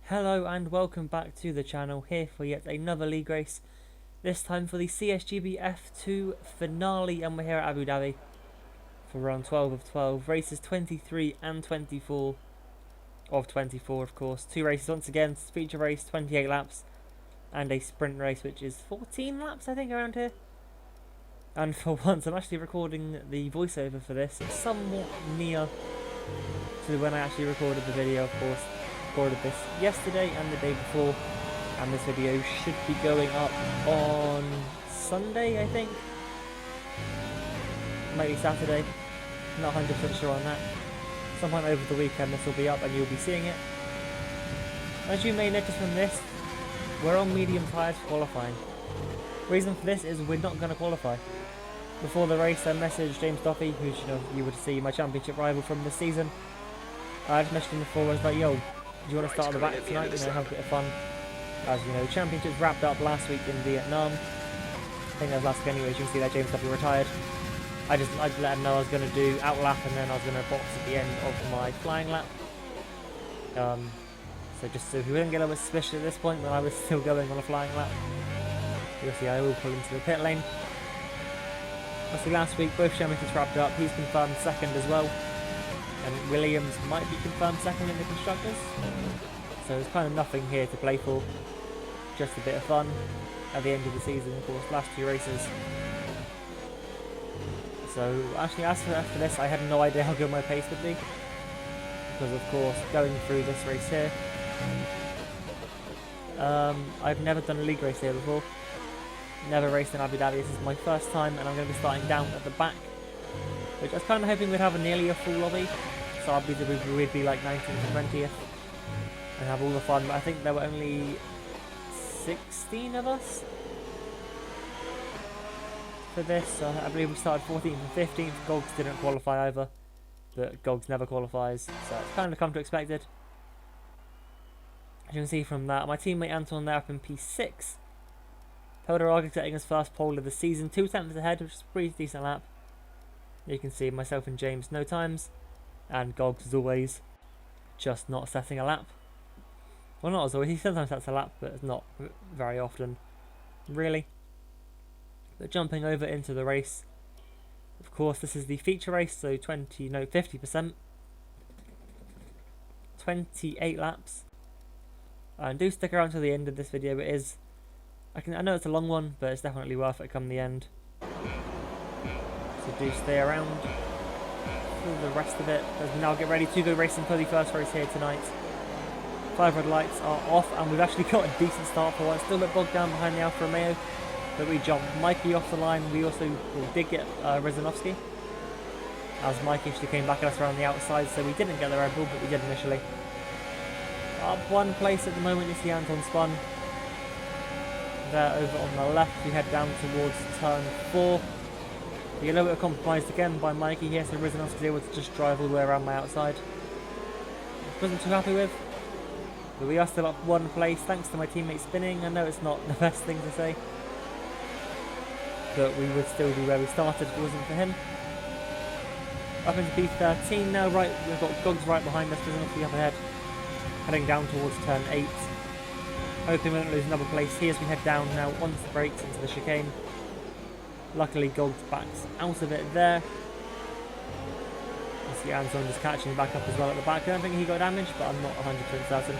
Hello and welcome back to the channel, here for yet another league race, this time for the CSGB F2 finale, and we're here at Abu Dhabi for round 12 of 12, races 23 and 24 of 24 of course. Two races once again, feature race 28 laps and a sprint race which is 14 laps I think around here. And for once I'm actually recording the voiceover for this somewhat near to when I actually recorded the video, of course. Recorded this yesterday and the day before, and this video should be going up on Sunday I think, maybe Saturday, not 100% sure on that. Sometime over the weekend this will be up and you'll be seeing it. As you may notice from this, we're on medium tyres for qualifying. Reason for this is we're not going to qualify. Before the race I messaged James Duffy, who you would see my championship rival from this season. I just messaged him before, I was like, yo, do you want to start at the back tonight, have a bit of fun? As you know, championships wrapped up last week in Vietnam. I think that was last week anyways. You can see that James W retired. I just let him know I was going to do out lap and then I was going to box at the end of my flying lap. So just so he wouldn't get a little bit suspicious at this point when I was still going on a flying lap. You'll see I will pull into the pit lane. Obviously last week both championships wrapped up. He's confirmed second as well. And Williams might be confirmed second in the constructors, so there's kind of nothing here to play for, just a bit of fun at the end of the season, of course, last few races. So actually after this I had no idea how good my pace would be, because of course going through this race here, I've never done a league race here before, never raced in Abu Dhabi. This is my first time and I'm going to be starting down at the back, which I was kind of hoping we'd have nearly a full lobby, so we'd be like 19th and 20th and have all the fun, but I think there were only 16 of us for this, so I believe we started 14th and 15th. Gogs didn't qualify either, but Gogs never qualifies, so it's kind of come to expect it. As you can see from that, my teammate Anton there up in P6, Pelderarg getting his first pole of the season, 2 tenths ahead, which is a pretty decent lap. You can see myself and James no times, and Gogs as always, just not setting a lap. Well, not as always, he sometimes sets a lap, but it's not very often, really. But jumping over into the race, of course this is the feature race, so 50%, 28 laps. And do stick around to the end of this video. It is, I know it's a long one, but it's definitely worth it come the end. So do stay around for the rest of it as we now get ready to go racing for the first race here tonight. 5 red lights are off and we've actually got a decent start for once. Still a bit bogged down behind the Alfa Romeo, but we jumped Mikey off the line. We also did get Rizanovsky, as Mikey actually came back at us around the outside, so we didn't get the Red Bull, but we did initially. Up one place at the moment, you see Anton spun. There over on the left, we head down towards turn 4. We get a little bit compromised again by Mikey here, so Rizanovsky's able to just drive all the way around my outside. Wasn't too happy with, but we are still up one place thanks to my teammate spinning. I know it's not the best thing to say, but we would still be where we started if it wasn't for him. Up into P13 now, right, we've got Gogs right behind us, Rizanovsky up ahead, heading down towards turn 8. Hoping we don't lose another place here as we head down now onto the brakes into the chicane. Luckily Gogs backs out of it there. You see Anton just catching back up as well at the back. I don't think he got damaged, but I'm not 100% certain.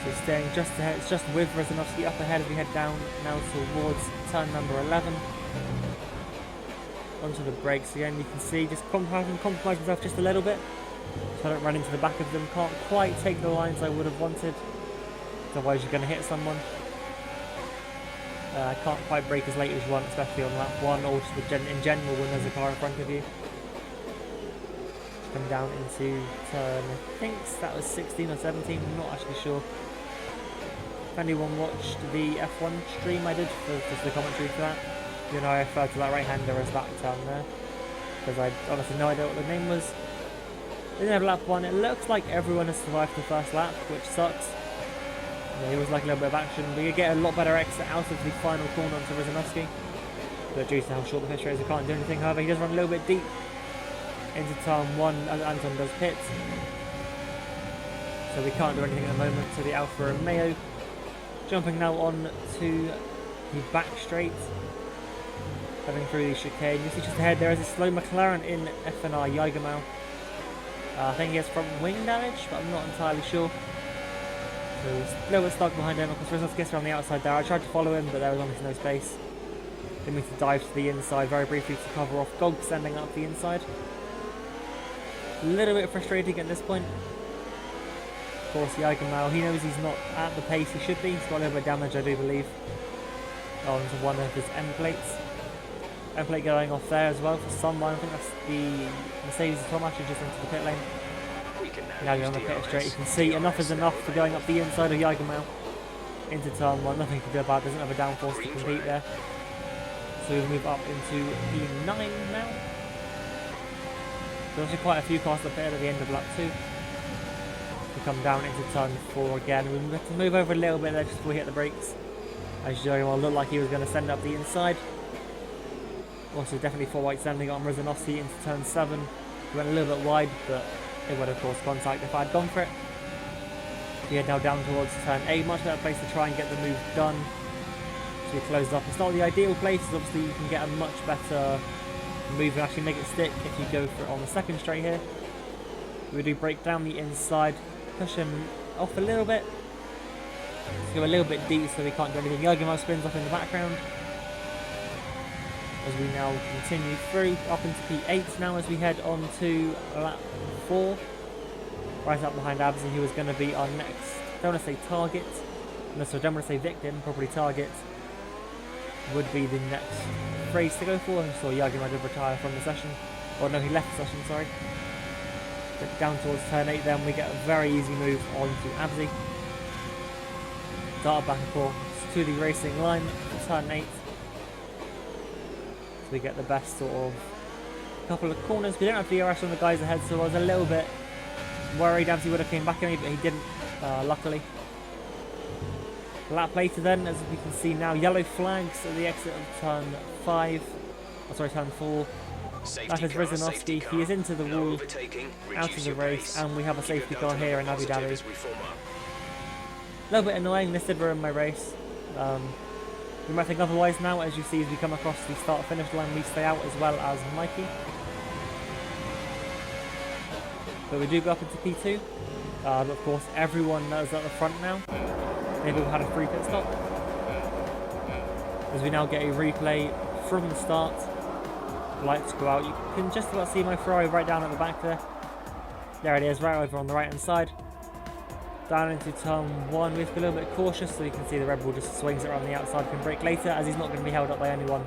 So staying just ahead, it's just with Rizanovsky up ahead as we head down now towards turn number 11. Onto the brakes again, you can see just compromise himself just a little bit, so I don't run into the back of them. Can't quite take the lines I would have wanted, otherwise you're going to hit someone. I can't quite brake as late as you want, especially on lap 1 or just in general when there's a car in front of you. Come down into turn, I think that was 16 or 17, I'm not actually sure. If anyone watched the F1 stream I did for just the commentary for that, you know I referred to that right-hander as that turn there, because I honestly no idea what the name was. Didn't have lap 1, it looks like everyone has survived the first lap, which sucks. Yeah, it was like a little bit of action. We get a lot better exit out of the final corner onto Rizanovsky, but due to how short the pit straight is, I can't do anything. However, he does run a little bit deep into turn 1 as Anton does pit. so we can't do anything at the moment. So the Alfa Romeo jumping now on to the back straight, heading through the chicane. You see just ahead there is a slow McLaren in FNR Jagermau. I think he has front wing damage, but I'm not entirely sure. So he's a little bit stuck behind him. Of course, Rizos gets around the outside there. I tried to follow him, but there was almost no space. Didn't mean to dive to the inside very briefly to cover off Gog standing up the inside. A little bit frustrating at this point. Of course, Jagermau, he knows he's not at the pace he should be. He's got a little bit of damage, I do believe, onto one of his end plates. End plate going off there as well for someone. I think that's the Mercedes Tom actually just into the pit lane. Now you're on the pit straight. You can see enough is enough for going up the inside of Jagermau into turn 1. Nothing to do about it. Doesn't have a downforce to compete there. So we'll move up into P9 now. There's actually quite a few cars that pit at the end of lap 2. We come down into turn 4 again. We have to move over a little bit there just before we hit the brakes. As Jagermau looked like he was going to send up the inside. Also definitely 4 white sending on Rosanovsky into turn 7. He went a little bit wide, but it would have caused contact if I had gone for it. We head now down towards turn 8, much better place to try and get the move done. So we closed up. It's not the ideal place, obviously you can get a much better move and actually make it stick if you go for it on the second straight here. We do break down the inside, push him off a little bit. Let's go a little bit deep so we can't do anything. Jagermau spins off in the background. As we now continue through up into P8 now as we head on to lap 4. Right up behind Absy, who was going to be our next, don't want to say target, no, so don't want to say victim, probably target, would be the next race to go for. I saw Jagermau did retire from the session, or no, he left the session, sorry. But down towards turn 8 then we get a very easy move onto Absy. Dart back and forth to the racing line for turn 8. So we get the best sort of couple of corners. We don't have DRS on the guys ahead, so I was a little bit worried Absy would have came back at me, but he didn't, luckily. Lap later then, as we can see now, yellow flags at the exit of turn 5, oh sorry, turn 4. That is Rosanovsky. He is into the wall, out of the race, and we have a safety car here in Abu Dhabi. A little bit annoying, this did ruin my race. We might think otherwise now, as you see as we come across the start-finish line, we stay out as well as Mikey. But we do go up into P2. But of course, everyone knows at the front now. They've all had a free pit stop. As we now get a replay from the start. Lights go out. You can just about see my Ferrari right down at the back there. There it is, right over on the right-hand side. Down into turn 1, we have to be a little bit cautious, so you can see the Red Bull just swings it around the outside, can brake later, as he's not going to be held up by anyone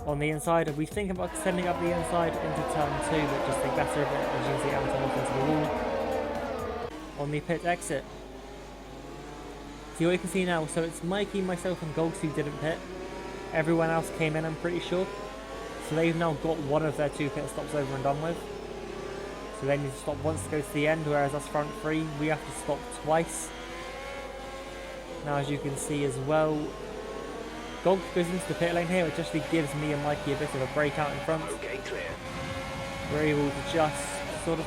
on the inside. We think about sending up the inside into turn 2, but just think better of it, as you can see Anton off into the wall on the pit exit. See what you can see now, so it's Mikey, myself and Gogs who didn't pit. Everyone else came in, I'm pretty sure. So they've now got one of their 2 pit stops over and done with. So they need to stop once to go to the end, whereas us front 3, we have to stop twice. Now as you can see as well, Gog goes into the pit lane here, which actually gives me and Mikey a bit of a break out in front. Okay, clear. We're able to just sort of,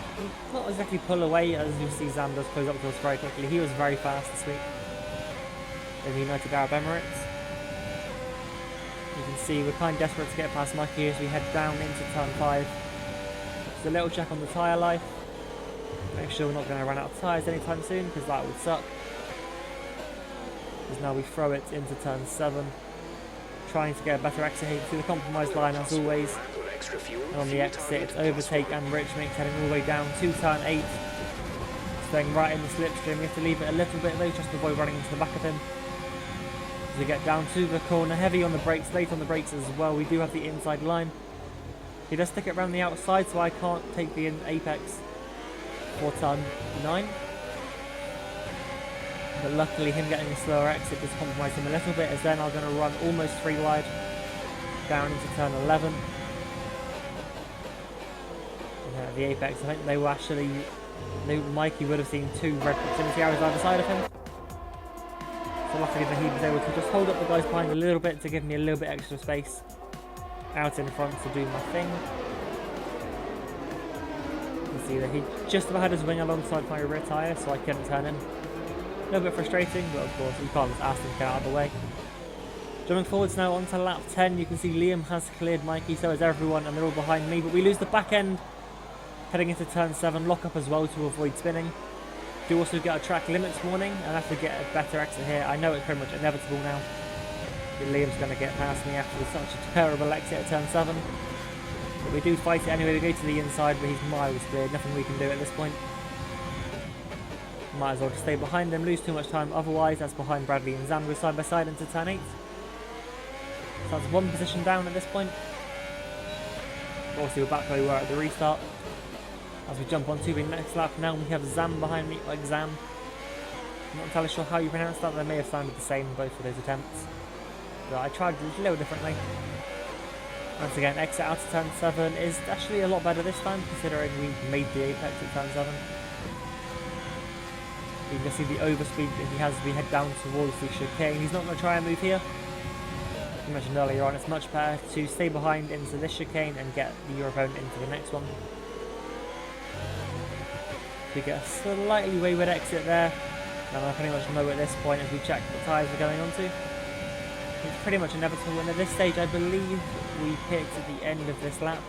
not exactly pull away, as you see Zam does close up to us very quickly. He was very fast this week in the United Arab Emirates. You can see we're kind of desperate to get past Mikey as we head down into turn 5. Just a little check on the tyre life. Make sure we're not going to run out of tyres anytime soon, because that would suck. Because now we throw it into turn 7. Trying to get a better exit here through the compromised line as always. And on the exit, it's overtake and Rich makes heading all the way down to turn 8. Staying right in the slipstream. We have to leave it a little bit though, just to avoid running into the back of him. As we get down to the corner, heavy on the brakes, late on the brakes as well. We do have the inside line. He does stick it around the outside, so I can't take the apex for turn 9. But luckily him getting a slower exit does compromise him a little bit, as then I'm going to run almost 3 wide down into turn 11. Yeah, the apex, I think they were actually, Mikey would have seen 2 red proximity arrows either side of him. So luckily he was able to just hold up the guys behind a little bit to give me a little bit extra space out in front to do my thing. You see that he just about had his wing alongside my rear tyre, so I couldn't turn in. A little bit frustrating, but of course you can't just ask him to get out of the way. Jumping forwards now onto lap 10, you can see Liam has cleared Mikey, so has everyone, and they're all behind me, but we lose the back end heading into turn 7, lock up as well to avoid spinning. Do also get a track limits warning, and have to get a better exit here. I know it's pretty much inevitable now. But Liam's going to get past me after such a terrible exit at turn 7. But we do fight it anyway, we go to the inside, but he's miles cleared, nothing we can do at this point. Might as well just stay behind them, lose too much time otherwise. That's behind Bradley and Zam, go side by side into turn 8. So that's one position down at this point. Obviously we're back where we were at the restart. As we jump onto the next lap now, we have Zam behind me, like Zam. I'm not entirely sure how you pronounce that, they may have sounded the same both of those attempts. But I tried a little differently. Once again, exit out of turn 7 is actually a lot better this time, considering we made the apex at turn 7. You can see the overspeed that he has as we head down towards the chicane. He's not going to try and move here. As I mentioned earlier on, it's much better to stay behind into this chicane and get your opponent into the next one. We get a slightly wayward exit there, and I pretty much know at this point as we check what tyres we're going onto. It's pretty much inevitable, and at this stage I believe we picked at the end of this lap,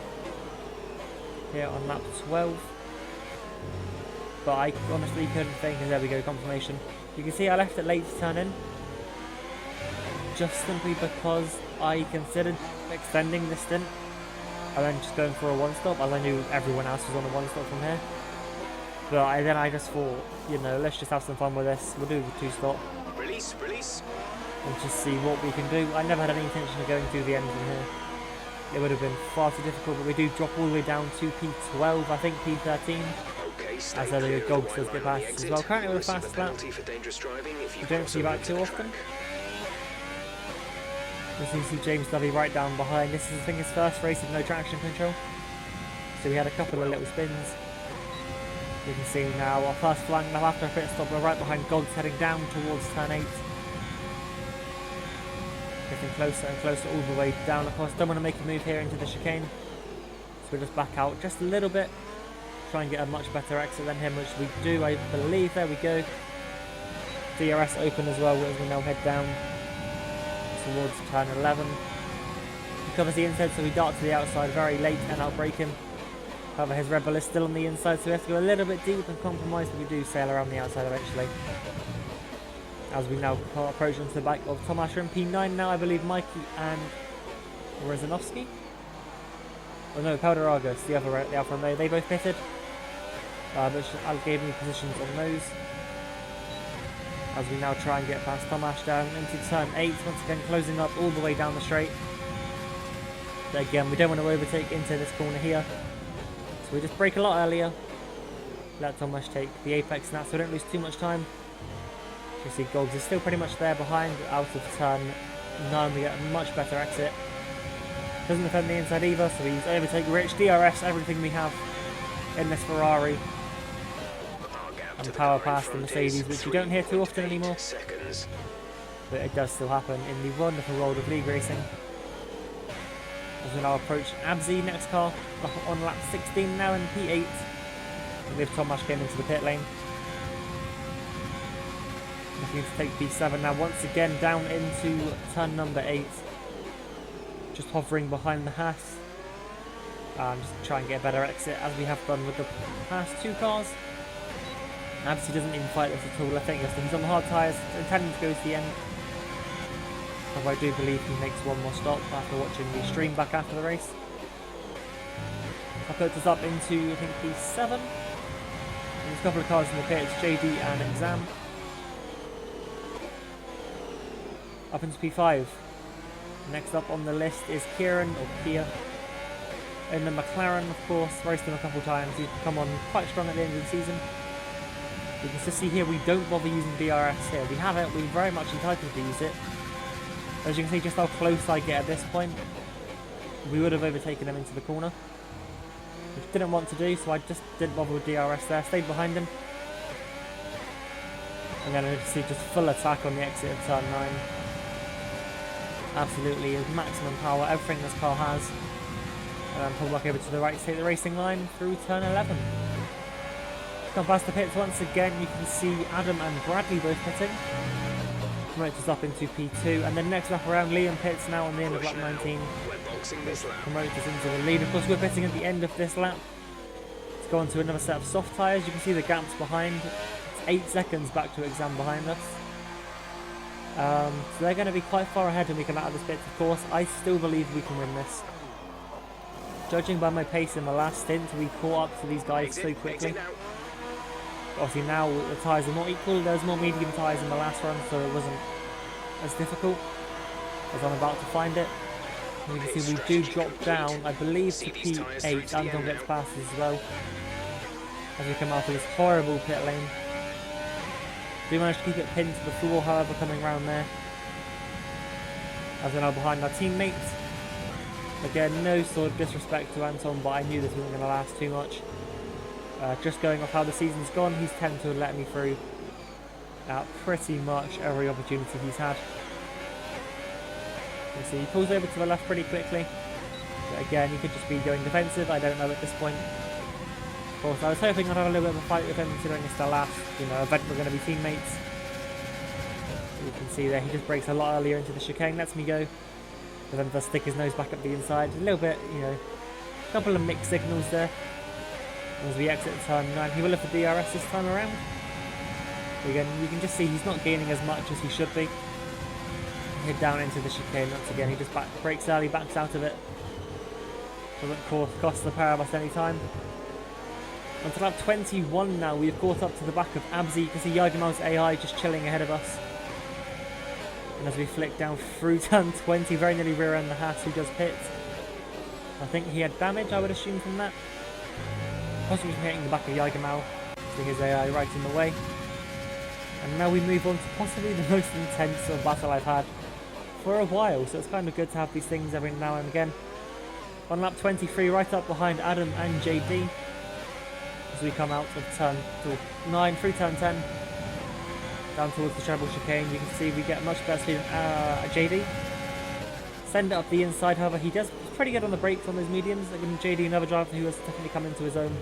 here on lap 12. But I honestly couldn't think, and there we go, confirmation. You can see I left it late to turn in, just simply because I considered extending this stint and then just going for a one-stop, as I knew everyone else was on a one-stop from here. But then I just thought, you know, let's just have some fun with this. We'll do the two-stop. Release. And just see what we can do. I never had any intention of going through the end from here. It would have been far too difficult, but we do drop all the way down to P12, I think P13. As the Gogs does get past as well. Currently with a fast lap. You don't see that too often. You see James Dovey right down behind. This is, I think, his first race with no traction control. So we had a couple of little spins. You can see now our first flank now after a pit stop, we're right behind Gogs heading down towards turn 8. Getting closer and closer all the way down. Of course, don't want to make a move here into the chicane. So we'll just back out just a little bit. Try and get a much better exit than him, which we do, I believe. There we go. DRS open as well as we now head down towards turn 11. He covers the inside, so we dart to the outside very late and outbrake him. However, his Red Bull is still on the inside, so we have to go a little bit deep and compromise, but we do sail around the outside eventually. As we now approach onto the back of Tomasz in P9 now, I believe Mikey and Rezanovsky. Oh no, Pelderagos, the Alfa Romeo, they both pitted. But Al gave me positions on those. As we now try and get past Tomasz down into turn 8, once again closing up all the way down the straight. But again, we don't want to overtake into this corner here. So we just brake a lot earlier. Let Tomasz take the apex now, so we don't lose too much time. You see Gogs is still pretty much there behind, out of turn 9, we get a much better exit. Doesn't defend the inside either, so we overtake Rich, DRS, everything we have in this Ferrari. And power past the Mercedes, which you don't hear too often anymore. But it does still happen in the wonderful world of league racing. As we now approach Abzi, next car, on lap 16 now in P8. And we have Tomasz came into the pit lane. Looking to take P7 now, once again down into turn number 8. Just hovering behind the Haas. Just try and get a better exit as we have done with the past two cars. Absi doesn't even fight this at all. I think he's on the hard tyres, intending to go to the end. However, I do believe he makes one more stop after watching the stream back after the race. That puts us up into, I think, P7. There's a couple of cars in the pit, it's JD and Exam. Up into P5. Next up on the list is Kieran, or Kia. In the McLaren, of course, raced him a couple of times. He's come on quite strong at the end of the season. You can just see here we don't bother using DRS here. We have it, we're very much entitled to use it. As you can see just how close I get at this point. We would have overtaken him into the corner. Which didn't want to do, so I just didn't bother with DRS there. Stayed behind him. And then you can see just full attack on the exit of turn 9. Absolutely, maximum power, everything this car has. And pull back over to the right to take the racing line through turn 11. Come past the pits once again, you can see Adam and Bradley both pitting. Promotes us up into P2, and then next lap around, Liam pits now on the end of lap 19. Promotes us into the lead. Of course, we're pitting at the end of this lap. Let's go on to another set of soft tyres. You can see the gaps behind. It's 8 seconds back to Exam behind us. So they're going to be quite far ahead when we come out of this pit, of course. I still believe we can win this. Judging by my pace in the last stint, we caught up to these guys so quickly. Obviously now the tyres are more equal, there's more medium tyres in the last run, so it wasn't as difficult as I'm about to find it. And you can see we do drop down, I believe, to P8. Anton gets past us as well as we come out of this horrible pit lane. We managed to keep it pinned to the floor, however, coming around there. As we're now behind our teammates. Again, no sort of disrespect to Anton, but I knew this wasn't going to last too much. Just going off how the season's gone, he's tended to let me through pretty much every opportunity he's had. You see, he pulls over to the left pretty quickly. But again, he could just be going defensive, I don't know at this point. Of course, I was hoping I'd have a little bit of a fight with him, considering it's the last, event we're going to be teammates. You can see there, he just brakes a lot earlier into the chicane, lets me go. But then does stick his nose back up the inside. A little bit, a couple of mixed signals there. As we exit turn 9, he will have the DRS this time around. Again, you can just see he's not gaining as much as he should be. Head down into the chicane once again. He just brakes early, backs out of it. Doesn't cost the pair of us any time. On to lap 21 now, we've caught up to the back of Abzi. You can see Jagermal's AI just chilling ahead of us. And as we flick down through turn 20, very nearly rear end the Haas who does pit. I think he had damage, I would assume, from that. Possibly from hitting the back of Jagermal, seeing his AI right in the way. And now we move on to possibly the most intense sort of battle I've had for a while, so it's kind of good to have these things every now and again. On lap 23, right up behind Adam and JD, as we come out of turn 9 through turn 10, down towards the treble chicane. You can see we get much better speed than JD. Send it up the inside, however, he's pretty good on the brakes on those mediums. Like JD, another driver who has definitely come into his own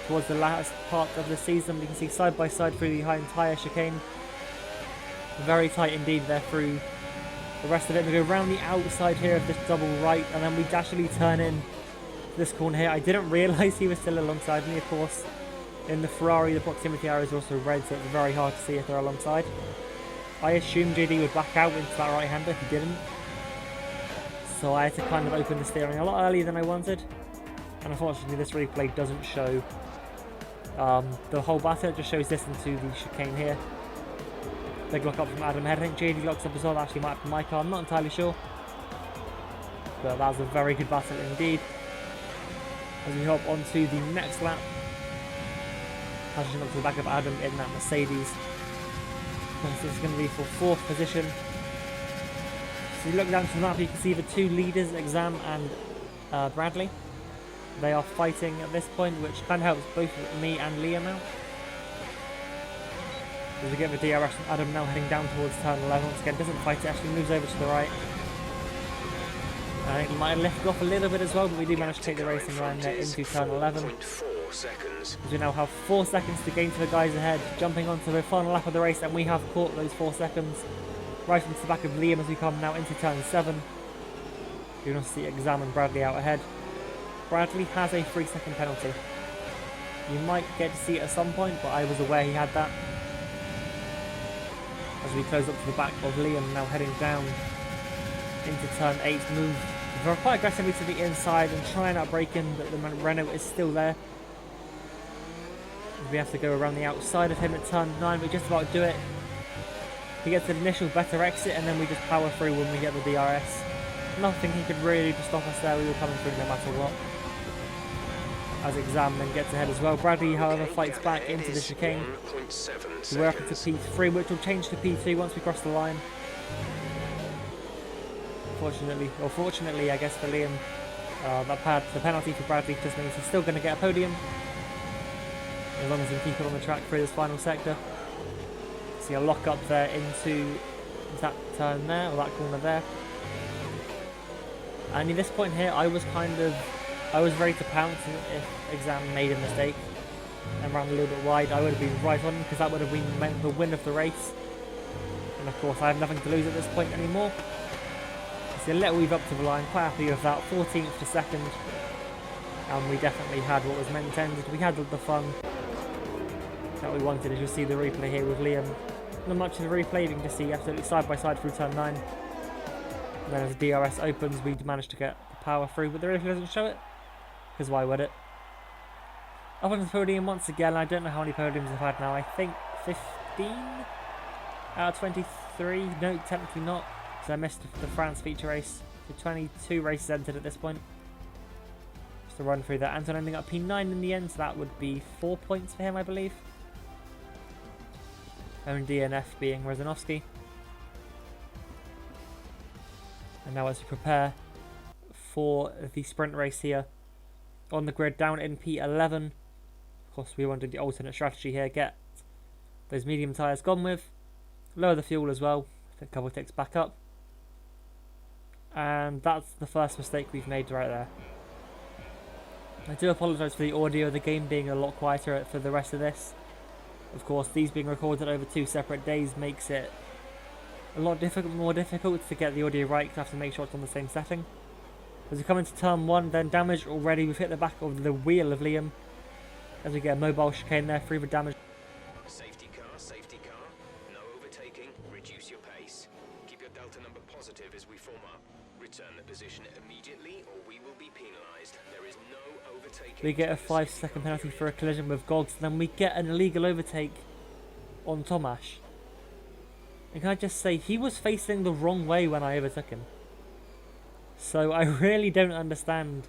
towards the last part of the season. You can see side by side through the entire chicane. Very tight indeed there through the rest of it. We go around the outside here of this double right, and then we actually turn in this corner here. I didn't realise he was still alongside me, of course. In the Ferrari, the proximity arrow is also red, so it's very hard to see if they're alongside. I assumed JD would back out into that right-hander, he didn't. So I had to kind of open the steering a lot earlier than I wanted. And unfortunately this replay doesn't show the whole battle, it just shows this into the chicane here. Big lock up from Adam ahead. I think JD locks up as well, actually might have been my car, I'm not entirely sure. But that was a very good battle indeed. As we hop onto the next lap. Passing up to the back of Adam in that Mercedes. This is going to be for 4th position. So you look down to the map, you can see the two leaders, Exam and Bradley. They are fighting at this point, which kind of helps both me and Liam out. As we get the DRS from Adam now heading down towards turn 11. Once again, doesn't fight it, actually moves over to the right. I think he might have lifted off a little bit as well, but we do manage to take the racing line there into turn 11. As we now have 4 seconds to gain to the guys ahead, jumping onto the final lap of the race, and we have caught those 4 seconds right into the back of Liam as we come now into turn 7. You're going to see Exam and Bradley out ahead. Bradley has a 3-second penalty. You might get to see it at some point, but I was aware he had that. As we close up to the back of Liam, now heading down into turn 8, move quite aggressively to the inside and try and outbrake him, but the Renault is still there. We have to go around the outside of him at turn 9, we just about do it. He gets an initial better exit and then we just power through when we get the DRS. Nothing he could really just stop us there, we were coming through no matter what. As Exam then gets ahead as well. Bradley, however, fights back into the chicane. So we're up into P3, which will change to P2 once we cross the line. Fortunately, I guess for Liam, the penalty for Bradley just means he's still going to get a podium. As long as he can keep it on the track through this final sector. See a lock up there into that turn there, or that corner there. And at this point here, I was ready to pounce if Exam made a mistake. and ran a little bit wide, I would have been right on, because that would have been meant the win of the race. And of course I have nothing to lose at this point anymore. So a little weave up to the line, quite happy with that, 14th to 2nd. And we definitely had what was meant intended. We had the fun that we wanted. As you'll see the replay here with Liam. Not much of the replay, you can just see absolutely side by side through turn 9. And then as the DRS opens, we managed to get the power through, but the replay doesn't show it, because why would it? Up on the podium once again. I don't know how many podiums I've had now. I think 15 out of 23. No, technically not, because I missed the France feature race. So 22 races entered at this point. Just to run through that. Anton ending up P9 in the end, so that would be 4 points for him, I believe. Own DNF being Rezanovsky. And now as we prepare for the sprint race here on the grid down in P11. Of course we wanted the alternate strategy here, get those medium tyres gone with, lower the fuel as well, a couple of ticks back up. And that's the first mistake we've made right there. I do apologise for the audio of the game being a lot quieter for the rest of this. Of course, these being recorded over 2 separate days makes it a lot more difficult to get the audio right, because I have to make sure it's on the same setting. As we come into turn 1, then damage already, we've hit the back of the wheel of Liam. As we get a mobile chicane there, through the damage. Safety car, no overtaking, reduce your pace. Keep your delta number positive as we form up. Return the position immediately or we will be penalised. There is no overtaking. We get a 5-second penalty for a collision with Gogs, and then we get an illegal overtake on Tomasz. And can I just say, he was facing the wrong way when I overtook him. So I really don't understand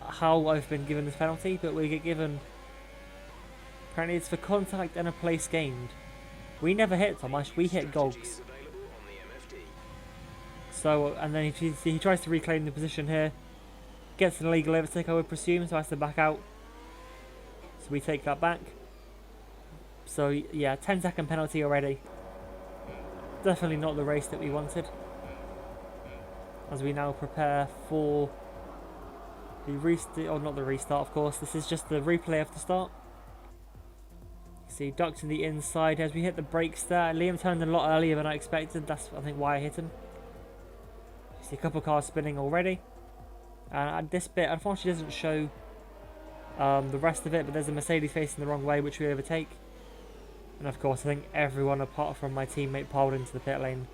how I've been given this penalty, but we get given... Apparently it's for contact and a place gained. We never hit Tomasz, we hit Gogs. So, and then he tries to reclaim the position here. Gets an illegal overtake, I would presume, so has to back out. So we take that back. So yeah, 10-second penalty already. Definitely not the race that we wanted. As we now prepare for the restart, or not the restart of course, this is just the replay of the start. You see ducked in the inside as we hit the brakes there. Liam turned a lot earlier than I expected, that's I think why I hit him. You see a couple of cars spinning already. And this bit unfortunately doesn't show the rest of it, but there's a Mercedes facing the wrong way which we overtake. And of course I think everyone apart from my teammate piled into the pit lane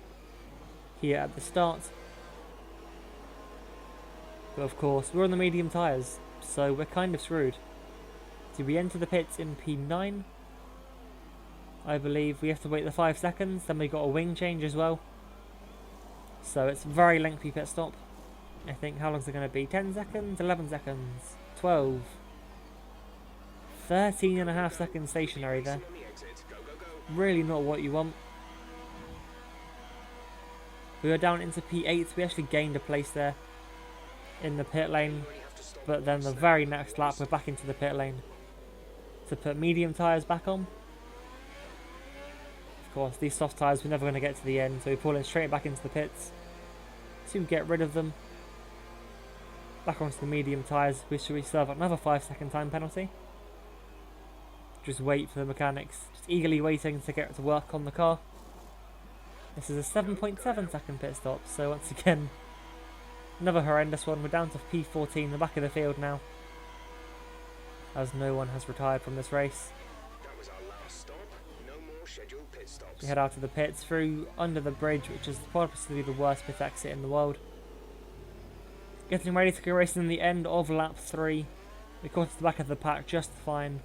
here at the start. But of course we're on the medium tyres, so we're kind of screwed. So we enter the pits in P9. I believe we have to wait the 5 seconds, then we got a wing change as well. So it's a very lengthy pit stop. I think, how long is it going to be? 10 seconds? 11 seconds? 12? 13.5 seconds stationary there. Really not what you want. We are down into P8, we actually gained a place there in the pit lane, but then the very next lap we're back into the pit lane to put medium tyres back on. Of course these soft tyres we're never going to get to the end, so we're pulling straight back into the pits to get rid of them. Back onto the medium tyres, which we serve another 5-second time penalty. Just wait for the mechanics, just eagerly waiting to get to work on the car. This is a 7.7 second pit stop, so once again another horrendous one. We're down to P14, the back of the field now, as no one has retired from this race. That was our last stop. No more scheduled pit stops. We head out of the pits through under the bridge, which is possibly the worst pit exit in the world. Getting ready to go racing in the end of lap 3. We caught to the back of the pack just fine.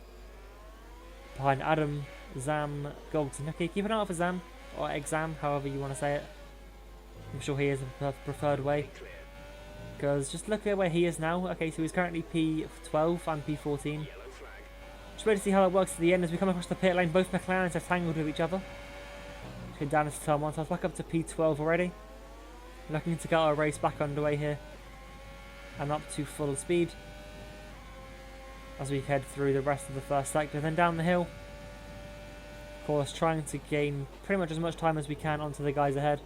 Behind Adam, Zam, Gogs and Nucky. Keep an eye out for Zam, or Exam, however you want to say it. I'm sure he is the preferred way. Because just look at where he is now. Okay, so he's currently P12 and P14. Just ready to see how it works at the end as we come across the pit lane. Both McLarens are tangled with each other. Going down into turn 1, so I was back up to P12 already. Looking to get our race back underway here. And up to full speed. As we head through the rest of the first sector, then down the hill. Of course, trying to gain pretty much as much time as we can onto the guys ahead.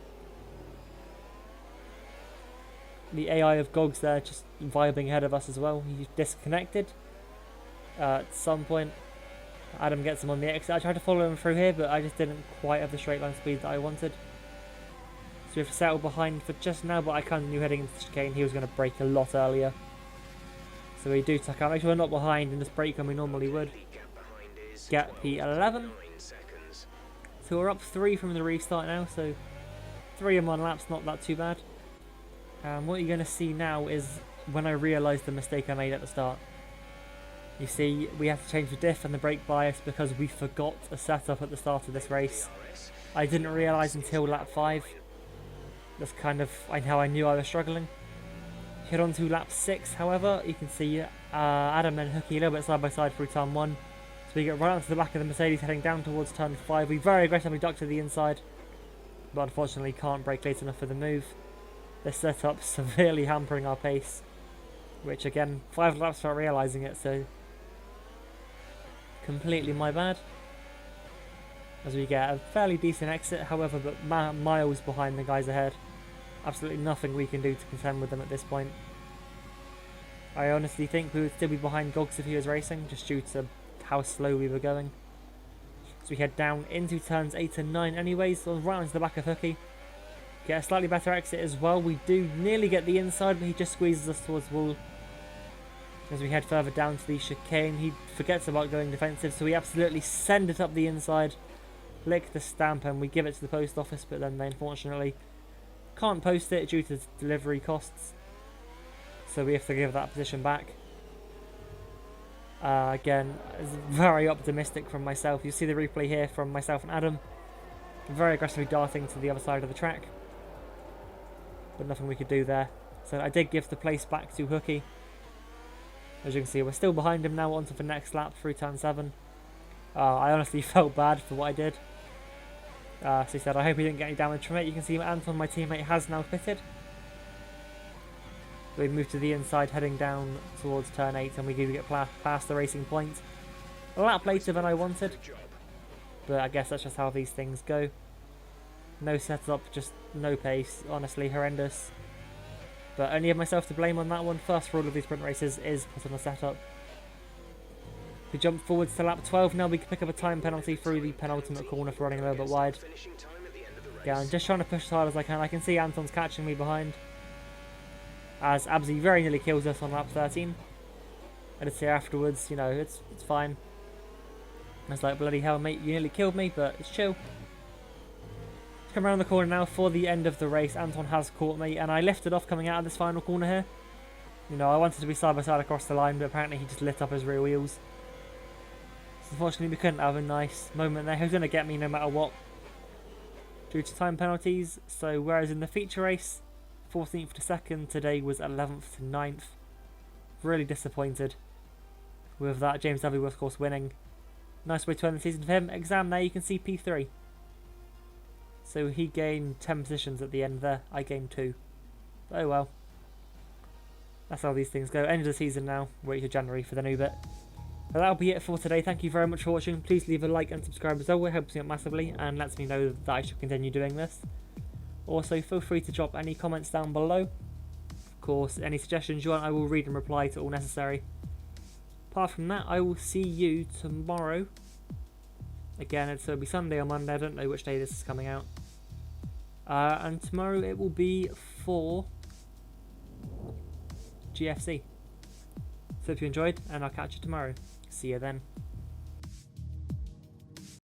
The AI of Gogs there just vibing ahead of us as well. He's disconnected. at some point. Adam gets him on the exit. I tried to follow him through here, but I just didn't quite have the straight line speed that I wanted. So we have to settle behind for just now, but I kind of knew heading into the chicane he was going to brake a lot earlier. So we do tuck out, make sure we're not behind and just brake when we normally would. Get P11. So we're up 3 from the restart now, so 3 in 1 lap's not that too bad. What you're going to see now is when I realised the mistake I made at the start. You see, we have to change the diff and the brake bias because we forgot a setup at the start of this race. I didn't realise until lap 5. That's kind of how I knew I was struggling. Head on to lap 6, however, you can see Adam and Hooky a little bit side by side through turn 1. So we get right onto the back of the Mercedes heading down towards turn 5. We very aggressively duck to the inside, but unfortunately can't brake late enough for the move. This setup severely hampering our pace, which again, 5 laps without realising it, so completely my bad. As we get a fairly decent exit, however, but miles behind the guys ahead. Absolutely nothing we can do to contend with them at this point. I honestly think we would still be behind Gogs if he was racing, just due to how slow we were going. So we head down into turns 8 and 9 anyways, so right onto the back of Hooky. Get a slightly better exit as well. We do nearly get the inside, but he just squeezes us towards the wall. As we head further down to the chicane, he forgets about going defensive, so we absolutely send it up the inside, lick the stamp, and we give it to the post office, but then they unfortunately can't post it due to delivery costs. So we have to give that position back. Again, it's very optimistic from myself. You see the replay here from myself and Adam. Very aggressively darting to the other side of the track. But nothing we could do there. So I did give the place back to Hooky. As you can see, we're still behind him now, onto the next lap through turn 7. I honestly felt bad for what I did. So he said, I hope he didn't get any damage from it. You can see Anton, my teammate, has now pitted. We move to the inside, heading down towards turn 8, and we do get past the racing point. A lap later than I wanted. But I guess that's just how these things go. No setup, just no pace. Honestly, horrendous. But only have myself to blame on that one. First rule of these sprint races is put on a setup. We jump forwards to lap 12 now. We can pick up a time penalty through the penultimate corner for running a little bit wide. Yeah, I'm just trying to push as hard as I can. I can see Anton's catching me behind, as Abzi very nearly kills us on lap 13. I did say afterwards, you know, it's fine. I was like, bloody hell mate, you nearly killed me, but it's chill. Come around the corner now for the end of the race. Anton has caught me, and I lifted off coming out of this final corner here. You know, I wanted to be side by side across the line, but apparently he just lit up his rear wheels. So unfortunately we couldn't have a nice moment there. He was going to get me no matter what, due to time penalties. So whereas in the feature race, 14th to 2nd, today was 11th to 9th. Really disappointed with that. James W was of course winning. Nice way to end the season for him. Exam there, you can see P3. So he gained 10 positions at the end there. I gained 2. Oh well. That's how these things go. End of the season now. Wait till January for the new bit. But that'll be it for today. Thank you very much for watching. Please leave a like and subscribe as well. It helps me out massively and lets me know that I should continue doing this. Also, feel free to drop any comments down below. Of course, any suggestions you want, I will read and reply to all necessary. Apart from that, I will see you tomorrow. Again, it'll be Sunday or Monday. I don't know which day this is coming out. And tomorrow it will be for GFC. So hope you enjoyed, and I'll catch you tomorrow. See you then.